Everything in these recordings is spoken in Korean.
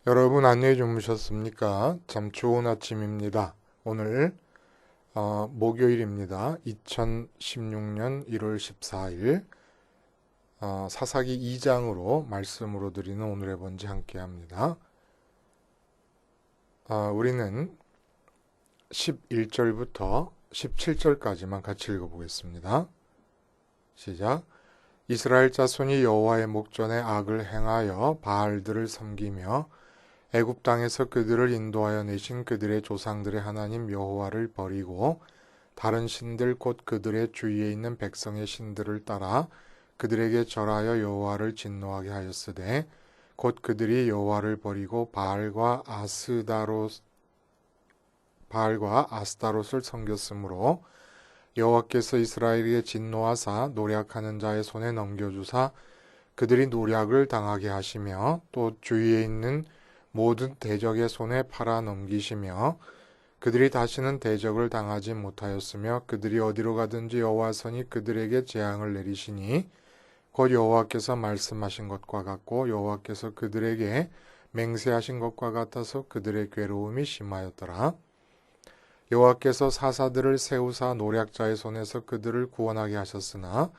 여러분 안녕히 주무셨습니까? 참 좋은 아침입니다. 오늘 목요일입니다. 2016년 1월 14일 사사기 2장으로 말씀으로 드리는 오늘의 본지 함께 합니다. 우리는 11절부터 17절까지만 같이 읽어보겠습니다. 시작. 이스라엘 자손이 여호와의 목전에 악을 행하여 바알들을 섬기며 애굽 땅에서 그들을 인도하여 내신 그들의 조상들의 하나님 여호와를 버리고 다른 신들 곧 그들의 주위에 있는 백성의 신들을 따라 그들에게 절하여 여호와를 진노하게 하였으되 곧 그들이 여호와를 버리고 바알과 아스다롯을 섬겼으므로 여호와께서 이스라엘에게 진노하사 노략하는 자의 손에 넘겨주사 그들이 노략을 당하게 하시며 또 주위에 있는 모든 대적의 손에 팔아 넘기시며 그들이 다시는 대적을 당하지 못하였으며 그들이 어디로 가든지 여호와 선이 그들에게 재앙을 내리시니 곧 여호와께서 말씀하신 것과 같고 여호와께서 그들에게 맹세하신 것과 같아서 그들의 괴로움이 심하였더라. 여호와께서 사사들을 세우사 노략자의 손에서 그들을 구원하게 하셨으나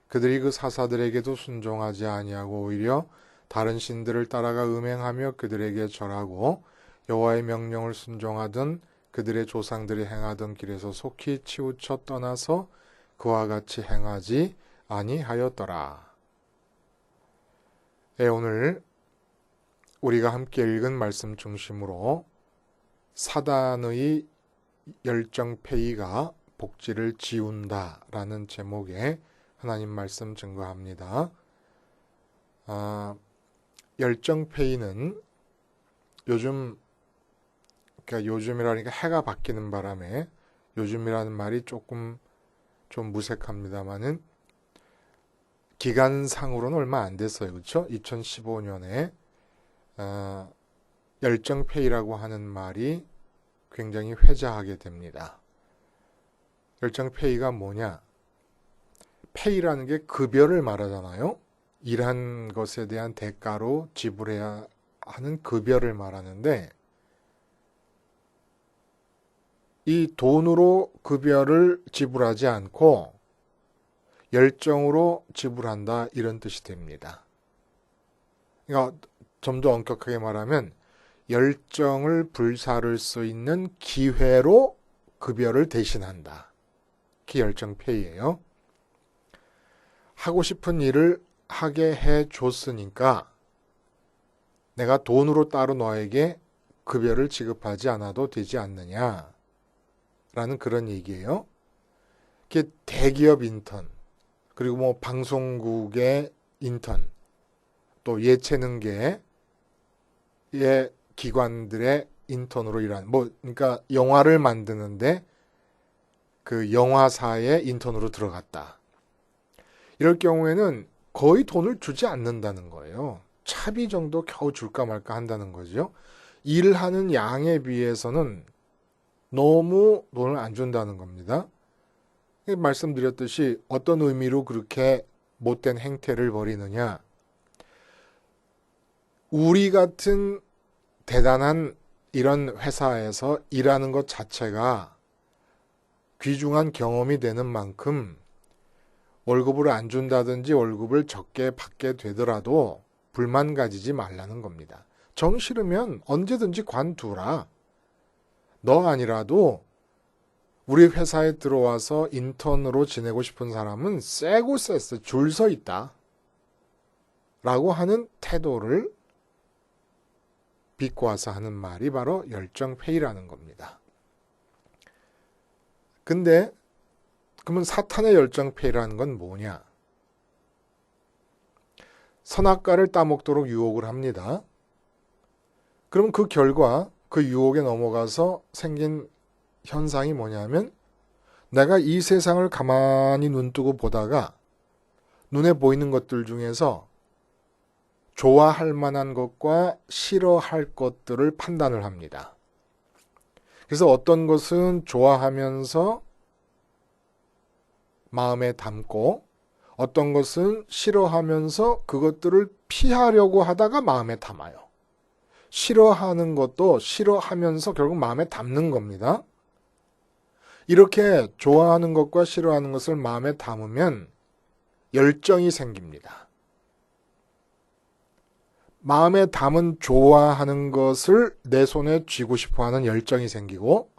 그들이 그 사사들에게도 순종하지 아니하고 오히려 다른 신들을 따라가 음행하며 그들에게 절하고 여호와의 명령을 순종하던 그들의 조상들이 행하던 길에서 속히 치우쳐 떠나서 그와 같이 행하지 아니하였더라. 오늘 우리가 함께 읽은 말씀 중심으로 사단의 열정페이가 복지를 지운다라는 제목의 하나님 말씀 증거합니다. 열정페이는 요즘이라니까 해가 바뀌는 바람에 요즘이라는 말이 조금 좀 무색합니다만은 기간상으로는 얼마 안 됐어요. 그렇죠? 2015년에 열정페이라고 하는 말이 굉장히 회자하게 됩니다. 열정페이가 뭐냐? 페이라는 게 급여를 말하잖아요. 일한 것에 대한 대가로 지불해야 하는 급여를 말하는데 이 돈으로 급여를 지불하지 않고 열정으로 지불한다 이런 뜻이 됩니다. 그러니까 좀 더 엄격하게 말하면 열정을 불사를 수 있는 기회로 급여를 대신한다. 그게 열정페이예요. 하고 싶은 일을 하게 해줬으니까 내가 돈으로 따로 너에게 급여를 지급하지 않아도 되지 않느냐 라는 그런 얘기예요. 그게 대기업 인턴 그리고 뭐 방송국의 인턴 또 예체능계의 기관들의 인턴으로 일하는 그러니까 영화를 만드는데 그 영화사의 인턴으로 들어갔다. 이럴 경우에는 거의 돈을 주지 않는다는 거예요. 차비 정도 겨우 줄까 말까 한다는 거죠. 일하는 양에 비해서는 너무 돈을 안 준다는 겁니다. 말씀드렸듯이 어떤 의미로 그렇게 못된 행태를 벌이느냐. 우리 같은 대단한 이런 회사에서 일하는 것 자체가 귀중한 경험이 되는 만큼 월급을 안 준다든지 월급을 적게 받게 되더라도 불만 가지지 말라는 겁니다. 정 싫으면 언제든지 관두라. 너 아니라도 우리 회사에 들어와서 인턴으로 지내고 싶은 사람은 세고 셌어. 줄 서 있다. 라고 하는 태도를 비꼬아서 하는 말이 바로 열정페이라는 겁니다. 근데 그러면 사탄의 열정페이라는 건 뭐냐? 선악과를 따먹도록 유혹을 합니다. 그럼 그 결과 그 유혹에 넘어가서 생긴 현상이 뭐냐면 내가 이 세상을 가만히 눈뜨고 보다가 눈에 보이는 것들 중에서 좋아할 만한 것과 싫어할 것들을 판단을 합니다. 그래서 어떤 것은 좋아하면서 마음에 담고 어떤 것은 싫어하면서 그것들을 피하려고 하다가 마음에 담아요. 싫어하는 것도 싫어하면서 결국 마음에 담는 겁니다. 이렇게 좋아하는 것과 싫어하는 것을 마음에 담으면 열정이 생깁니다. 마음에 담은 좋아하는 것을 내 손에 쥐고 싶어하는 열정이 생기고,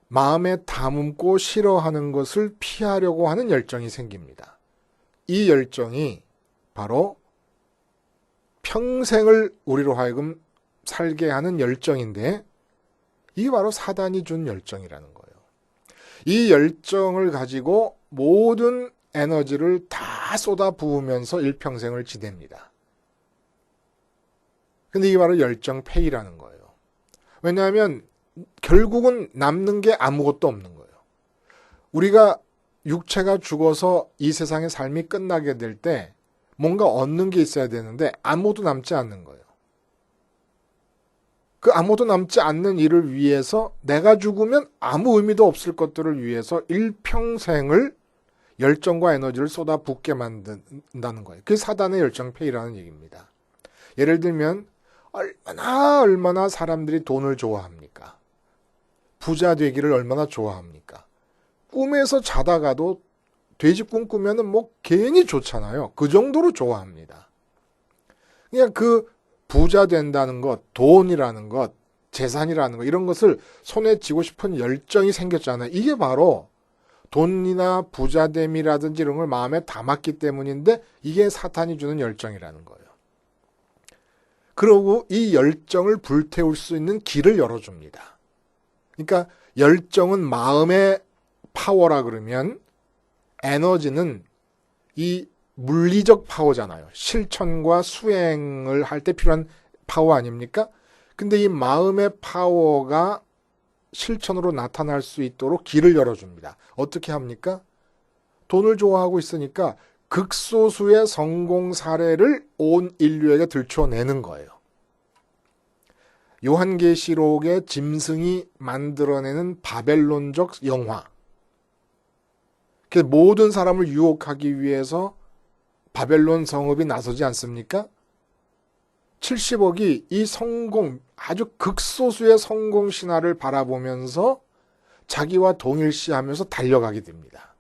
마음에 담고 싫어하는 것을 피하려고 하는 열정이 생깁니다. 이 열정이 바로 평생을 우리로 하여금 살게 하는 열정인데, 이게 바로 사단이 준 열정이라는 거예요. 이 열정을 가지고 모든 에너지를 다 쏟아 부으면서 일평생을 지냅니다. 근데 이게 바로 열정페이라는 거예요. 왜냐하면 결국은 남는 게 아무것도 없는 거예요. 우리가 육체가 죽어서 이 세상의 삶이 끝나게 될 때 뭔가 얻는 게 있어야 되는데 아무것도 남지 않는 거예요. 그 아무것도 남지 않는 일을 위해서 내가 죽으면 아무 의미도 없을 것들을 위해서 일평생을 열정과 에너지를 쏟아붓게 만든다는 거예요. 그게 사단의 열정페이라는 얘기입니다. 예를 들면 얼마나 사람들이 돈을 좋아합니까? 부자 되기를 얼마나 좋아합니까? 꿈에서 자다가도 돼지꿈 꾸면은 뭐 괜히 좋잖아요. 그 정도로 좋아합니다. 그냥 그 부자 된다는 것, 돈이라는 것, 재산이라는 것, 이런 것을 손에 쥐고 싶은 열정이 생겼잖아요. 이게 바로 돈이나 부자됨이라든지 이런 걸 마음에 담았기 때문인데, 이게 사탄이 주는 열정이라는 거예요. 그리고 이 열정을 불태울 수 있는 길을 열어줍니다. 그러니까 열정은 마음의 파워라 그러면, 에너지는 이 물리적 파워잖아요. 실천과 수행을 할 때 필요한 파워 아닙니까? 근데 이 마음의 파워가 실천으로 나타날 수 있도록 길을 열어줍니다. 어떻게 합니까? 돈을 좋아하고 있으니까 극소수의 성공 사례를 온 인류에게 들춰내는 거예요. 요한계시록의 짐승이 만들어내는 바벨론적 영화. 모든 사람을 유혹하기 위해서 바벨론 성읍이 나서지 않습니까? 70억이 이 성공, 아주 극소수의 성공 신화를 바라보면서 자기와 동일시하면서 달려가게 됩니다.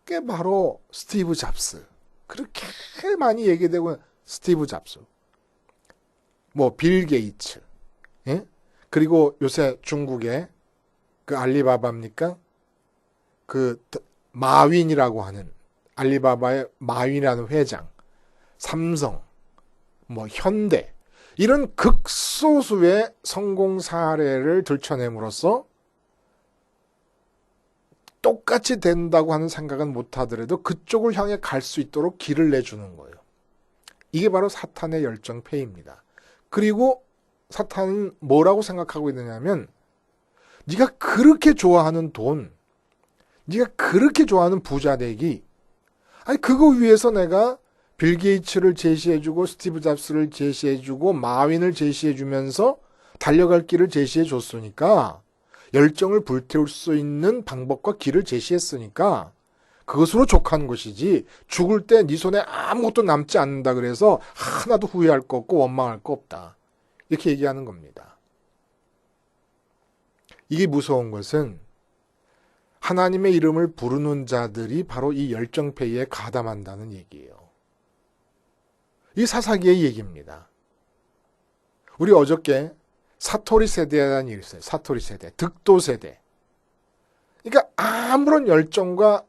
그게 바로 스티브 잡스. 그렇게 많이 얘기되고 스티브 잡스. 뭐 빌 게이츠. 예? 그리고 요새 중국의 그 알리바바입니까? 그 마윈이라고 하는 알리바바의 마윈이라는 회장, 삼성, 뭐 현대, 이런 극소수의 성공 사례를 들춰냄으로써 똑같이 된다고 하는 생각은 못하더라도 그쪽을 향해 갈 수 있도록 길을 내주는 거예요. 이게 바로 사탄의 열정페이입니다. 그리고 사탄은 뭐라고 생각하고 있느냐면, 네가 그렇게 좋아하는 돈, 네가 그렇게 좋아하는 부자 되기, 아니 그거 위해서 내가 빌 게이츠를 제시해주고 스티브 잡스를 제시해주고 마윈을 제시해주면서 달려갈 길을 제시해줬으니까, 열정을 불태울 수 있는 방법과 길을 제시했으니까 그것으로 족한 것이지, 죽을 때 네 손에 아무것도 남지 않는다 그래서 하나도 후회할 거 없고 원망할 거 없다, 이렇게 얘기하는 겁니다. 이게 무서운 것은 하나님의 이름을 부르는 자들이 바로 이 열정페이에 가담한다는 얘기예요. 이 사사기의 얘기입니다. 우리 어저께 사토리 세대라는 일이 있어요. 사토리 세대, 득도 세대. 그러니까 아무런 열정과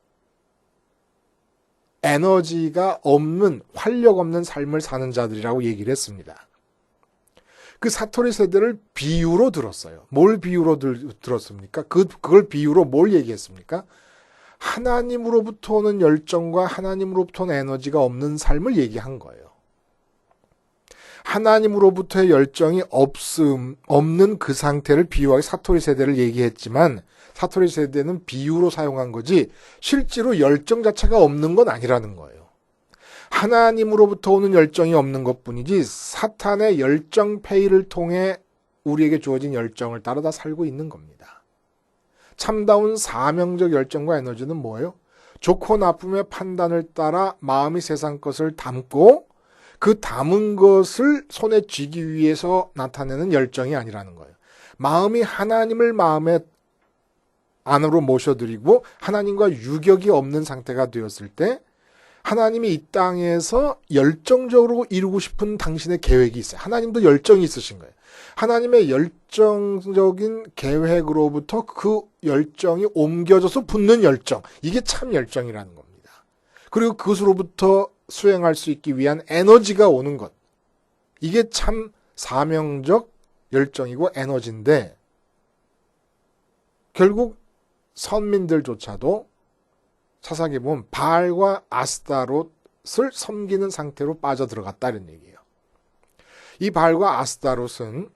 에너지가 없는, 활력 없는 삶을 사는 자들이라고 얘기를 했습니다. 그 사토리 세대를 비유로 들었어요. 뭘 비유로 들었습니까? 그걸 비유로 뭘 얘기했습니까? 하나님으로부터 오는 열정과 하나님으로부터 오는 에너지가 없는 삶을 얘기한 거예요. 하나님으로부터의 열정이 없는 그 상태를 비유하게 사토리 세대를 얘기했지만, 사토리 세대는 비유로 사용한 거지 실제로 열정 자체가 없는 건 아니라는 거예요. 하나님으로부터 오는 열정이 없는 것뿐이지 사탄의 열정페이를 통해 우리에게 주어진 열정을 따라 다 살고 있는 겁니다. 참다운 사명적 열정과 에너지는 뭐예요? 좋고 나쁨의 판단을 따라 마음이 세상 것을 담고 그 담은 것을 손에 쥐기 위해서 나타내는 열정이 아니라는 거예요. 마음이 하나님을 마음에 안으로 모셔드리고 하나님과 유격이 없는 상태가 되었을 때 하나님이 이 땅에서 열정적으로 이루고 싶은 당신의 계획이 있어요. 하나님도 열정이 있으신 거예요. 하나님의 열정적인 계획으로부터 그 열정이 옮겨져서 붙는 열정. 이게 참 열정이라는 겁니다. 그리고 그것으로부터 수행할 수 있기 위한 에너지가 오는 것. 이게 참 사명적 열정이고 에너지인데 결국 선민들조차도 사사기 보면 바알과 아스타롯을 섬기는 상태로 빠져들어갔다는 얘기예요. 이 바알과 아스타롯은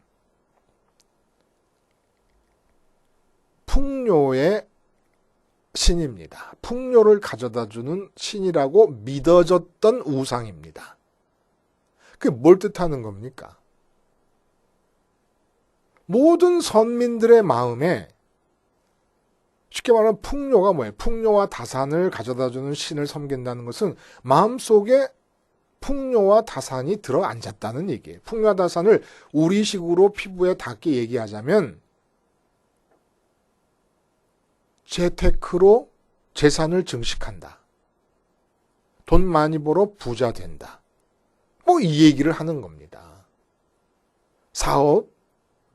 풍요의 신입니다. 풍요를 가져다주는 신이라고 믿어졌던 우상입니다. 그게 뭘 뜻하는 겁니까? 모든 선민들의 마음에 쉽게 말하면 풍요가 뭐예요? 풍요와 다산을 가져다주는 신을 섬긴다는 것은 마음속에 풍요와 다산이 들어앉았다는 얘기예요. 풍요와 다산을 우리식으로 피부에 닿게 얘기하자면 재테크로 재산을 증식한다. 돈 많이 벌어 부자 된다. 뭐 이 얘기를 하는 겁니다. 사업,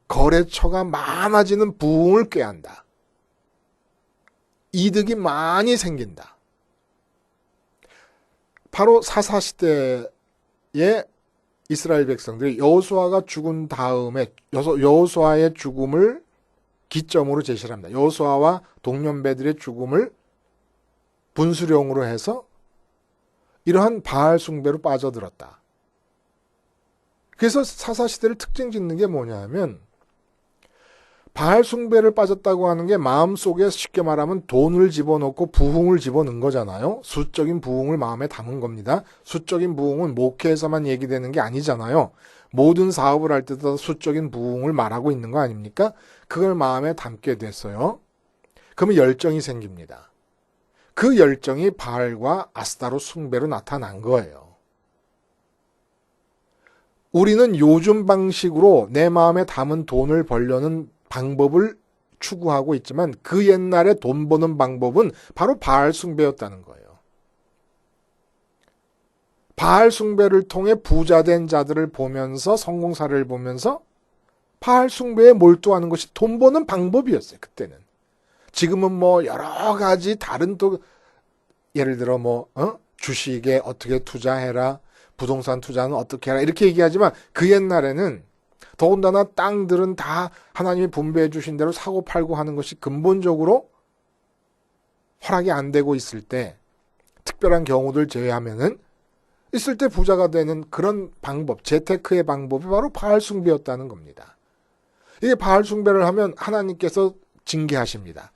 거래처가 많아지는 부흥을 꾀한다. 이득이 많이 생긴다. 바로 사사시대의 이스라엘 백성들이 여호수아가 죽은 다음에 여호수아의 죽음을 기점으로 제시를 합니다. 여호수아와 동년배들의 죽음을 분수령으로 해서 이러한 바알 숭배로 빠져들었다. 그래서 사사시대를 특징 짓는 게 뭐냐 하면 바알 숭배를 빠졌다고 하는 게 마음속에 쉽게 말하면 돈을 집어넣고 부흥을 집어넣은 거잖아요. 수적인 부흥을 마음에 담은 겁니다. 수적인 부흥은 목회에서만 얘기되는 게 아니잖아요. 모든 사업을 할 때도 수적인 부흥을 말하고 있는 거 아닙니까? 그걸 마음에 담게 됐어요. 그러면 열정이 생깁니다. 그 열정이 바알과 아스타롯 숭배로 나타난 거예요. 우리는 요즘 방식으로 내 마음에 담은 돈을 벌려는 방법을 추구하고 있지만 그 옛날에 돈 버는 방법은 바로 바알 숭배였다는 거예요. 바알 숭배를 통해 부자된 자들을 보면서 성공 사례를 보면서 바알 숭배에 몰두하는 것이 돈 버는 방법이었어요. 그때는. 지금은 뭐 여러 가지 다른 또 예를 들어 뭐 주식에 어떻게 투자해라, 부동산 투자는 어떻게 해라 이렇게 얘기하지만 그 옛날에는 더군다나 땅들은 다 하나님이 분배해 주신 대로 사고 팔고 하는 것이 근본적으로 허락이 안 되고 있을 때 특별한 경우들 제외하면은 있을 때 부자가 되는 그런 방법, 재테크의 방법이 바로 바알 숭배였다는 겁니다. 이게 바알 숭배를 하면 하나님께서 징계하십니다.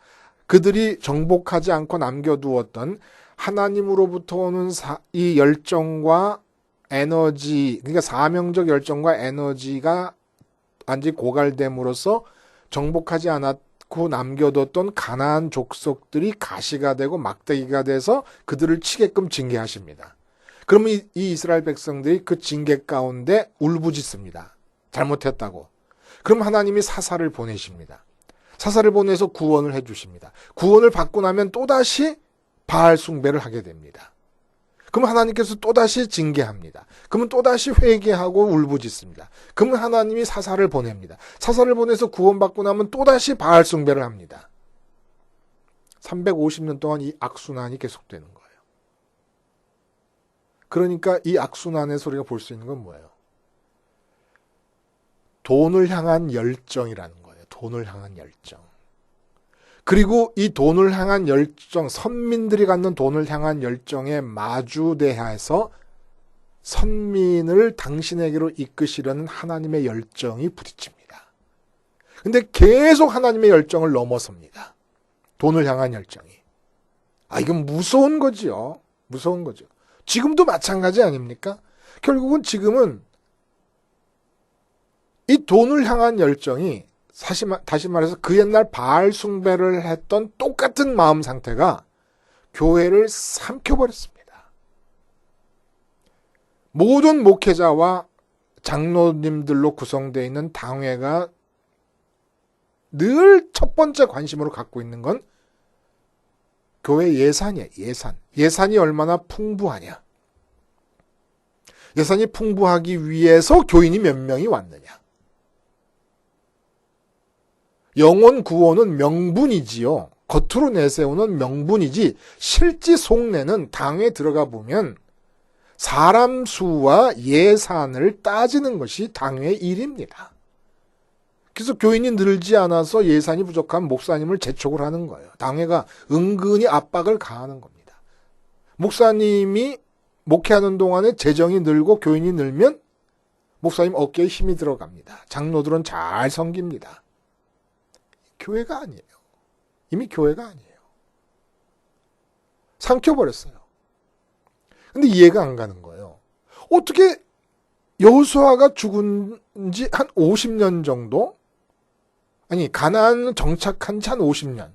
그들이 정복하지 않고 남겨두었던 하나님으로부터 오는 이 열정과 에너지, 그러니까 사명적 열정과 에너지가 완전히 고갈됨으로써 정복하지 않았고 남겨뒀던 가나안 족속들이 가시가 되고 막대기가 돼서 그들을 치게끔 징계하십니다. 그러면 이 이스라엘 백성들이 그 징계 가운데 울부짖습니다. 잘못했다고. 그럼 하나님이 사사를 보내십니다. 사사를 보내서 구원을 해주십니다. 구원을 받고 나면 또다시 바알 숭배를 하게 됩니다. 그럼 하나님께서 또다시 징계합니다. 그러면 또다시 회개하고 울부짖습니다. 그러면 하나님이 사사를 보냅니다. 사사를 보내서 구원받고 나면 또다시 바알 숭배를 합니다. 350년 동안 이 악순환이 계속되는 거예요. 그러니까 이 악순환의 소리가 볼 수 있는 건 뭐예요? 돈을 향한 열정이라는 거예요. 돈을 향한 열정. 그리고 이 돈을 향한 열정, 선민들이 갖는 돈을 향한 열정에 마주대해서 선민을 당신에게로 이끄시려는 하나님의 열정이 부딪힙니다. 근데 계속 하나님의 열정을 넘어섭니다. 돈을 향한 열정이. 이건 무서운 거지요. 무서운 거죠. 지금도 마찬가지 아닙니까? 결국은 지금은 이 돈을 향한 열정이 다시 말해서 그 옛날 바알 숭배를 했던 똑같은 마음 상태가 교회를 삼켜버렸습니다. 모든 목회자와 장로님들로 구성되어 있는 당회가 늘 첫 번째 관심으로 갖고 있는 건 교회 예산이에요. 예산. 예산이 얼마나 풍부하냐. 예산이 풍부하기 위해서 교인이 몇 명이 왔느냐. 영혼 구원은 명분이지요. 겉으로 내세우는 명분이지 실제 속내는 당에 들어가 보면 사람 수와 예산을 따지는 것이 당의 일입니다. 그래서 교인이 늘지 않아서 예산이 부족한 목사님을 재촉을 하는 거예요. 당회가 은근히 압박을 가하는 겁니다. 목사님이 목회하는 동안에 재정이 늘고 교인이 늘면 목사님 어깨에 힘이 들어갑니다. 장로들은 잘 섬깁니다. 교회가 아니에요. 이미 교회가 아니에요. 삼켜버렸어요. 근데 이해가 안 가는 거예요. 어떻게 여호수아가 죽은 지 한 50년 정도? 아니, 가나안 정착한 지 한 50년.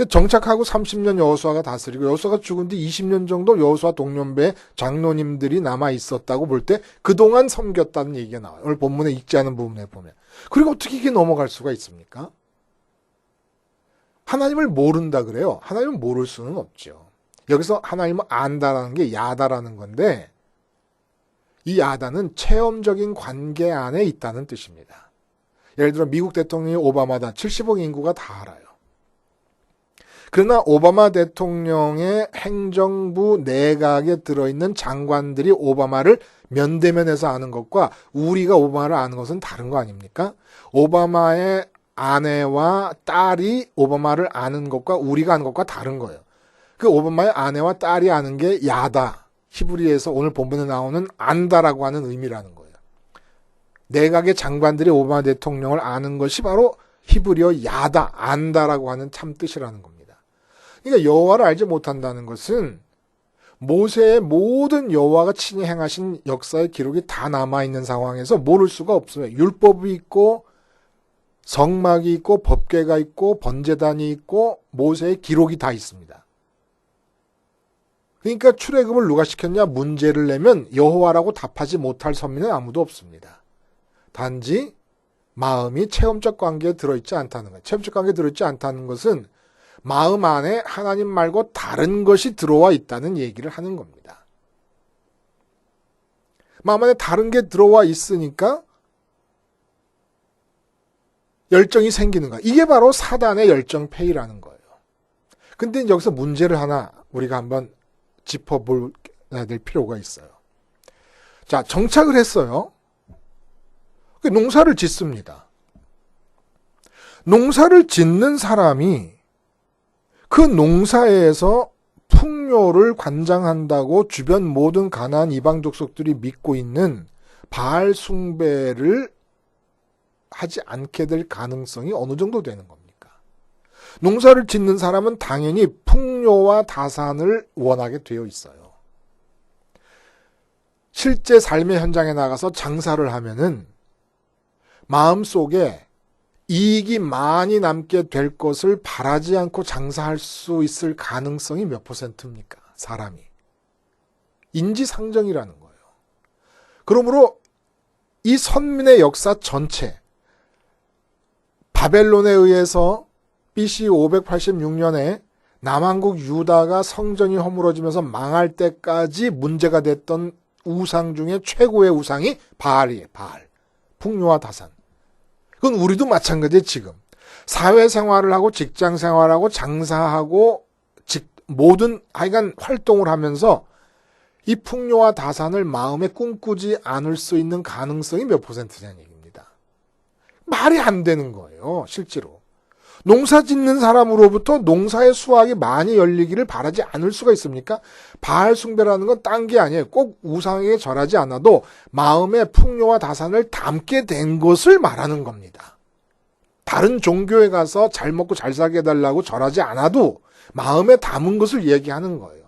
정착하고 30년 여호수아가 다스리고 여호수아가 죽은 뒤 20년 정도 여호수아 동년배 장로님들이 남아 있었다고 볼 때 그동안 섬겼다는 얘기가 나와요. 오늘 본문에 읽지 않은 부분에 보면. 그리고 어떻게 이게 넘어갈 수가 있습니까? 하나님을 모른다 그래요. 하나님을 모를 수는 없죠. 여기서 하나님을 안다라는 게 야다라는 건데 이 야다는 체험적인 관계 안에 있다는 뜻입니다. 예를 들어 미국 대통령이 오바마다 70억 인구가 다 알아요. 그러나 오바마 대통령의 행정부 내각에 들어있는 장관들이 오바마를 면대면에서 아는 것과 우리가 오바마를 아는 것은 다른 거 아닙니까? 오바마의 아내와 딸이 오바마를 아는 것과 우리가 아는 것과 다른 거예요. 그 오바마의 아내와 딸이 아는 게 야다. 히브리에서 오늘 본문에 나오는 안다라고 하는 의미라는 거예요. 내각의 장관들이 오바마 대통령을 아는 것이 바로 히브리어 야다, 안다라고 하는 참 뜻이라는 겁니다. 그러니까 여호와를 알지 못한다는 것은 모세의 모든 여호와가 친히 행하신 역사의 기록이 다 남아있는 상황에서 모를 수가 없어요. 율법이 있고 성막이 있고 법궤가 있고 번제단이 있고 모세의 기록이 다 있습니다. 그러니까 출애굽을 누가 시켰냐 문제를 내면 여호와라고 답하지 못할 선민은 아무도 없습니다. 단지 마음이 체험적 관계에 들어있지 않다는 거예요. 체험적 관계에 들어있지 않다는 것은 마음 안에 하나님 말고 다른 것이 들어와 있다는 얘기를 하는 겁니다. 마음 안에 다른 게 들어와 있으니까 열정이 생기는 거야. 이게 바로 사단의 열정페이라는 거예요. 근데 여기서 문제를 하나 우리가 한번 짚어볼 될 필요가 있어요. 자, 정착을 했어요. 농사를 짓습니다. 농사를 짓는 사람이 그 농사에서 풍요를 관장한다고 주변 모든 가나안 이방 족속들이 믿고 있는 바알 숭배를 하지 않게 될 가능성이 어느 정도 되는 겁니까? 농사를 짓는 사람은 당연히 풍요와 다산을 원하게 되어 있어요. 실제 삶의 현장에 나가서 장사를 하면은 마음속에 이익이 많이 남게 될 것을 바라지 않고 장사할 수 있을 가능성이 몇 %입니까? 사람이. 인지상정이라는 거예요. 그러므로 이 선민의 역사 전체, 바벨론에 의해서 BC 586년에 남한국 유다가 성전이 허물어지면서 망할 때까지 문제가 됐던 우상 중에 최고의 우상이 바알이에요. 바알. 풍요와 다산. 그건 우리도 마찬가지예요. 지금 사회생활을 하고 직장생활하고 장사하고 모든 하여간 활동을 하면서 이 풍요와 다산을 마음에 꿈꾸지 않을 수 있는 가능성이 몇 %냐는 얘기입니다. 말이 안 되는 거예요. 실제로. 농사 짓는 사람으로부터 농사의 수확이 많이 열리기를 바라지 않을 수가 있습니까? 바알 숭배라는 건 딴 게 아니에요. 꼭 우상에게 절하지 않아도 마음에 풍요와 다산을 담게 된 것을 말하는 겁니다. 다른 종교에 가서 잘 먹고 잘 살게 해달라고 절하지 않아도 마음에 담은 것을 얘기하는 거예요.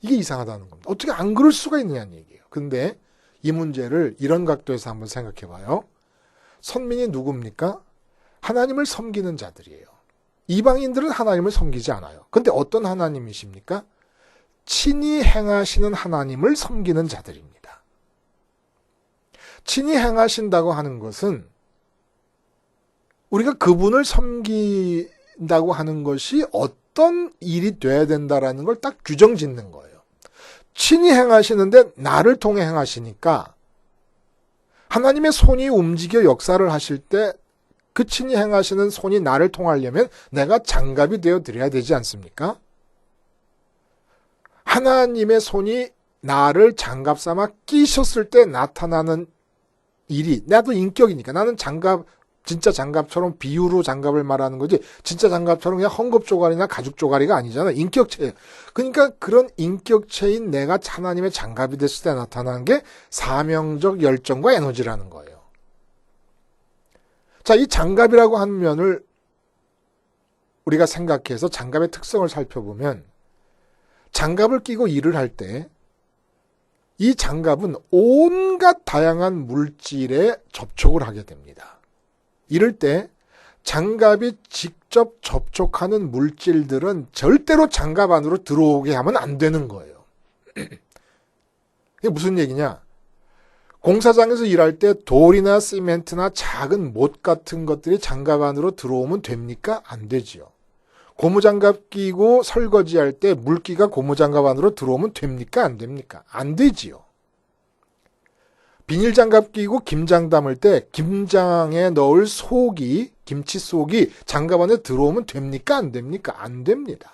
이게 이상하다는 겁니다. 어떻게 안 그럴 수가 있느냐는 얘기예요. 근데 이 문제를 이런 각도에서 한번 생각해 봐요. 선민이 누굽니까? 하나님을 섬기는 자들이에요. 이방인들은 하나님을 섬기지 않아요. 근데 어떤 하나님이십니까? 친히 행하시는 하나님을 섬기는 자들입니다. 친히 행하신다고 하는 것은 우리가 그분을 섬긴다고 하는 것이 어떤 일이 돼야 된다라는 걸 딱 규정 짓는 거예요. 친히 행하시는데 나를 통해 행하시니까 하나님의 손이 움직여 역사를 하실 때 그 친히 행하시는 손이 나를 통하려면 내가 장갑이 되어 드려야 되지 않습니까? 하나님의 손이 나를 장갑 삼아 끼셨을 때 나타나는 일이, 나도 인격이니까 나는 장갑, 진짜 장갑처럼 비유로 장갑을 말하는 거지 진짜 장갑처럼 그냥 헝겊 조가리나 가죽 조가리가 아니잖아. 인격체예요. 그러니까 그런 인격체인 내가 하나님의 장갑이 됐을 때 나타나는 게 사명적 열정과 에너지라는 거예요. 자, 이 장갑이라고 하는 면을 우리가 생각해서 장갑의 특성을 살펴보면 장갑을 끼고 일을 할 때 이 장갑은 온갖 다양한 물질에 접촉을 하게 됩니다. 이럴 때 장갑이 직접 접촉하는 물질들은 절대로 장갑 안으로 들어오게 하면 안 되는 거예요. 이게 무슨 얘기냐? 공사장에서 일할 때 돌이나 시멘트나 작은 못 같은 것들이 장갑 안으로 들어오면 됩니까? 안 되지요. 고무장갑 끼고 설거지할 때 물기가 고무장갑 안으로 들어오면 됩니까? 안 됩니까? 안 되지요. 비닐장갑 끼고 김장 담을 때 김장에 넣을 속이, 김치 속이 장갑 안에 들어오면 됩니까? 안 됩니까? 안 됩니다.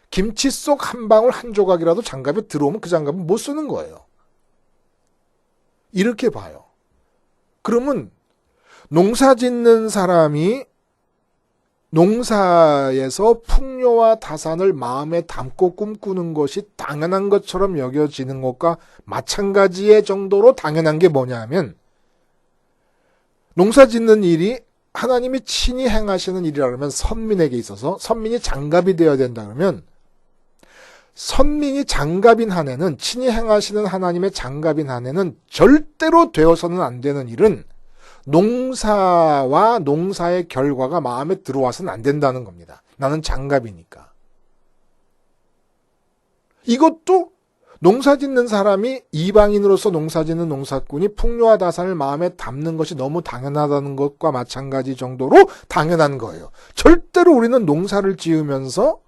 김치 속 한 방울 한 조각이라도 장갑에 들어오면 그 장갑은 못 쓰는 거예요. 이렇게 봐요. 그러면 농사 짓는 사람이 농사에서 풍요와 다산을 마음에 담고 꿈꾸는 것이 당연한 것처럼 여겨지는 것과 마찬가지의 정도로 당연한 게 뭐냐 하면 농사 짓는 일이 하나님이 친히 행하시는 일이라 그러면 선민에게 있어서 선민이 장갑이 되어야 된다 그러면 선민이 장갑인 한 해는 친히 행하시는 하나님의 장갑인 한 해는 절대로 되어서는 안 되는 일은 농사와 농사의 결과가 마음에 들어와서는 안 된다는 겁니다. 나는 장갑이니까. 이것도 농사 짓는 사람이 이방인으로서 농사 짓는 농사꾼이 풍요와 다산을 마음에 담는 것이 너무 당연하다는 것과 마찬가지 정도로 당연한 거예요. 절대로 우리는 농사를 지으면서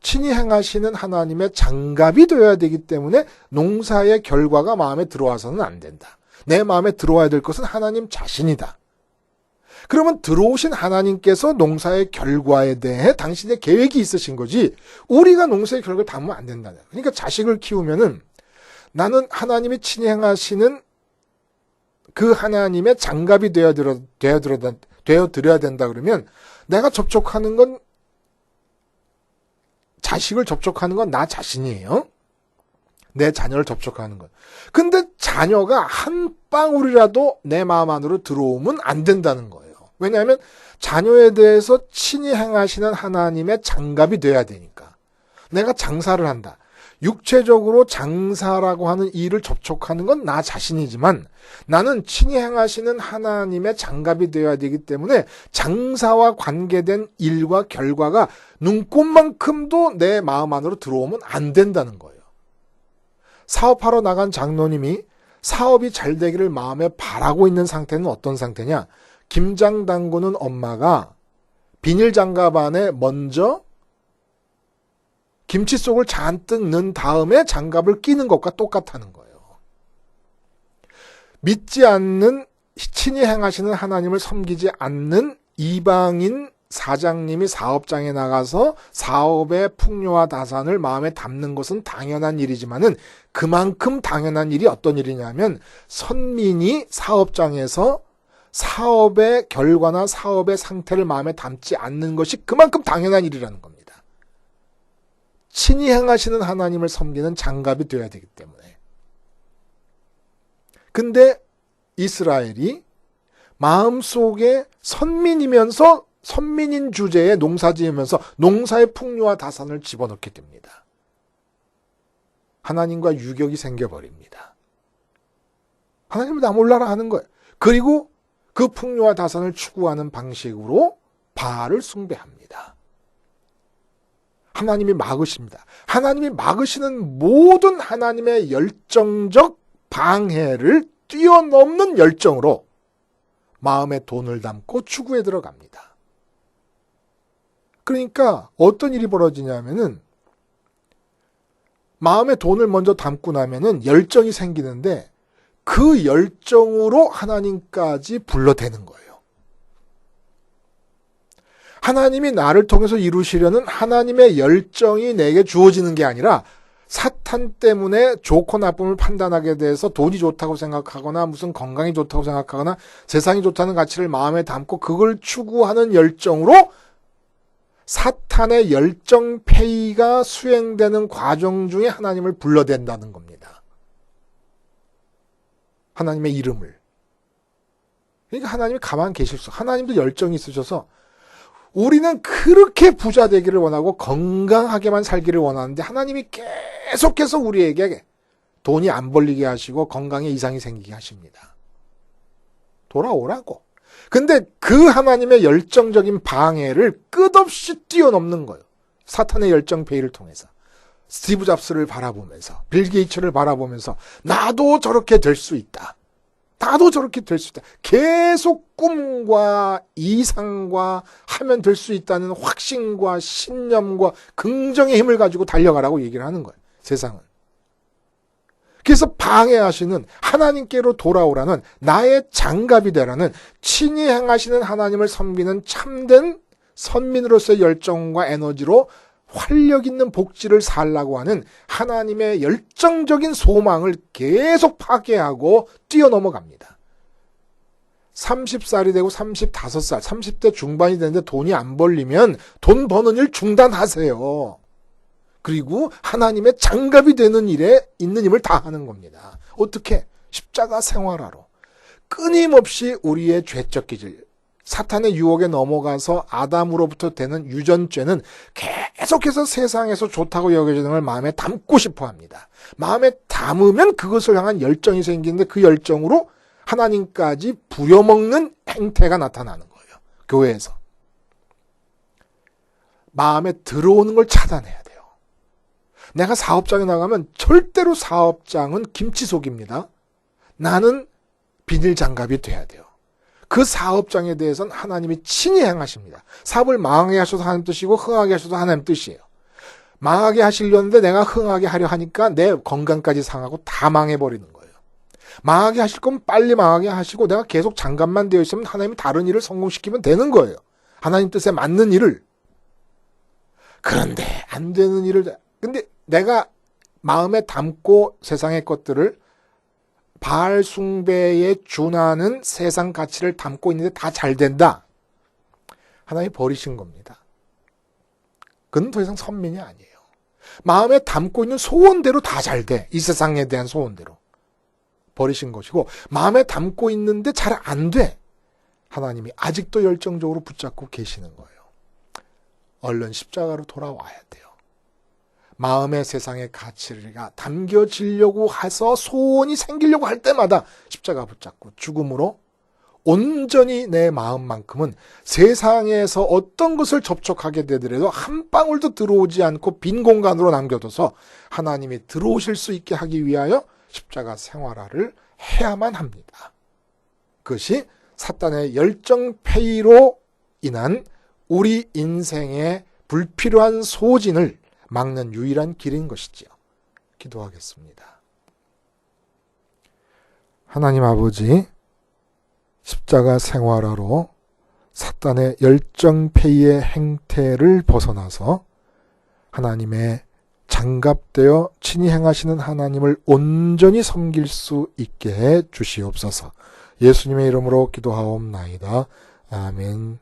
친히 행하시는 하나님의 장갑이 되어야 되기 때문에 농사의 결과가 마음에 들어와서는 안 된다. 내 마음에 들어와야 될 것은 하나님 자신이다. 그러면 들어오신 하나님께서 농사의 결과에 대해 당신의 계획이 있으신 거지 우리가 농사의 결과를 담으면 안 된다는 거예요. 그러니까 자식을 키우면은 나는 하나님이 친히 행하시는 그 하나님의 장갑이 되어드려야 된다 그러면 내가 접촉하는 건 자식을 접촉하는 건 나 자신이에요. 내 자녀를 접촉하는 것. 근데 자녀가 한 방울이라도 내 마음 안으로 들어오면 안 된다는 거예요. 왜냐하면 자녀에 대해서 친히 행하시는 하나님의 장갑이 돼야 되니까. 내가 장사를 한다. 육체적으로 장사라고 하는 일을 접촉하는 건 나 자신이지만 나는 친히 행하시는 하나님의 장갑이 되어야 되기 때문에 장사와 관계된 일과 결과가 눈꼽만큼도 내 마음 안으로 들어오면 안 된다는 거예요. 사업하러 나간 장로님이 사업이 잘 되기를 마음에 바라고 있는 상태는 어떤 상태냐? 김장 담그는 엄마가 비닐 장갑 안에 먼저 김치 속을 잔뜩 넣은 다음에 장갑을 끼는 것과 똑같다는 거예요. 믿지 않는 친히 행하시는 하나님을 섬기지 않는 이방인 사장님이 사업장에 나가서 사업의 풍요와 다산을 마음에 담는 것은 당연한 일이지만은 그만큼 당연한 일이 어떤 일이냐면 선민이 사업장에서 사업의 결과나 사업의 상태를 마음에 담지 않는 것이 그만큼 당연한 일이라는 겁니다. 친히 행하시는 하나님을 섬기는 장갑이 되어야 되기 때문에. 근데 이스라엘이 마음속에 선민이면서 선민인 주제에 농사 지으면서 농사의 풍요와 다산을 집어넣게 됩니다. 하나님과 유격이 생겨버립니다. 하나님을 나 몰라라 하는 거예요. 그리고 그 풍요와 다산을 추구하는 방식으로 바알을 숭배합니다. 하나님이 막으십니다. 하나님이 막으시는 모든 하나님의 열정적 방해를 뛰어넘는 열정으로 마음에 돈을 담고 추구에 들어갑니다. 그러니까 어떤 일이 벌어지냐면은 마음에 돈을 먼저 담고 나면은 열정이 생기는데 그 열정으로 하나님까지 불러대는 거예요. 하나님이 나를 통해서 이루시려는 하나님의 열정이 내게 주어지는 게 아니라 사탄 때문에 좋고 나쁨을 판단하게 돼서 돈이 좋다고 생각하거나 무슨 건강이 좋다고 생각하거나 세상이 좋다는 가치를 마음에 담고 그걸 추구하는 열정으로 사탄의 열정 폐위가 수행되는 과정 중에 하나님을 불러댄다는 겁니다. 하나님의 이름을. 그러니까 하나님이 가만 계실 수, 하나님도 열정이 있으셔서 우리는 그렇게 부자 되기를 원하고 건강하게만 살기를 원하는데 하나님이 계속해서 우리에게 돈이 안 벌리게 하시고 건강에 이상이 생기게 하십니다. 돌아오라고. 근데 그 하나님의 열정적인 방해를 끝없이 뛰어넘는 거예요. 사탄의 열정 폐위를 통해서. 스티브 잡스를 바라보면서, 빌 게이츠를 바라보면서 나도 저렇게 될 수 있다. 나도 저렇게 될 수 있다. 계속 꿈과 이상과 하면 될 수 있다는 확신과 신념과 긍정의 힘을 가지고 달려가라고 얘기를 하는 거예요. 세상은. 그래서 방해하시는 하나님께로 돌아오라는 나의 장갑이 되라는 친히 행하시는 하나님을 섬기는 참된 선민으로서의 열정과 에너지로 활력 있는 복지를 살라고 하는 하나님의 열정적인 소망을 계속 파괴하고 뛰어넘어갑니다. 30살이 되고 35살, 30대 중반이 되는데 돈이 안 벌리면 돈 버는 일 중단하세요. 그리고 하나님의 장갑이 되는 일에 있는 힘을 다하는 겁니다. 어떻게? 십자가 생활하러. 끊임없이 우리의 죄적 기질, 사탄의 유혹에 넘어가서 아담으로부터 되는 유전죄는 계속해서 세상에서 좋다고 여겨지는 걸 마음에 담고 싶어 합니다. 마음에 담으면 그것을 향한 열정이 생기는데 그 열정으로 하나님까지 부려먹는 행태가 나타나는 거예요. 교회에서. 마음에 들어오는 걸 차단해야 돼요. 내가 사업장에 나가면 절대로 사업장은 김치속입니다. 나는 비닐장갑이 돼야 돼요. 그 사업장에 대해서는 하나님이 친히 행하십니다. 사업을 망하게 하셔도 하나님 뜻이고 흥하게 하셔도 하나님 뜻이에요. 망하게 하시려는데 내가 흥하게 하려 하니까 내 건강까지 상하고 다 망해버리는 거예요. 망하게 하실 거면 빨리 망하게 하시고 내가 계속 장갑만 되어 있으면 하나님이 다른 일을 성공시키면 되는 거예요. 하나님 뜻에 맞는 일을. 그런데 안 되는 일을, 근데 내가 마음에 담고 세상의 것들을 바알 숭배에 준하는 세상 가치를 담고 있는데 다 잘 된다. 하나님이 버리신 겁니다. 그건 더 이상 선민이 아니에요. 마음에 담고 있는 소원대로 다 잘 돼. 이 세상에 대한 소원대로. 버리신 것이고 마음에 담고 있는데 잘 안 돼. 하나님이 아직도 열정적으로 붙잡고 계시는 거예요. 얼른 십자가로 돌아와야 돼요. 마음의 세상의 가치가 담겨지려고 해서 소원이 생기려고 할 때마다 십자가 붙잡고 죽음으로 온전히 내 마음만큼은 세상에서 어떤 것을 접촉하게 되더라도 한 방울도 들어오지 않고 빈 공간으로 남겨둬서 하나님이 들어오실 수 있게 하기 위하여 십자가 생활화를 해야만 합니다. 그것이 사탄의 열정 폐위로 인한 우리 인생의 불필요한 소진을 막는 유일한 길인 것이지요. 기도하겠습니다. 하나님 아버지, 십자가 생활화로 사탄의 열정 폐위의 행태를 벗어나서 하나님의 장갑되어 친히 행하시는 하나님을 온전히 섬길 수 있게 해 주시옵소서. 예수님의 이름으로 기도하옵나이다. 아멘.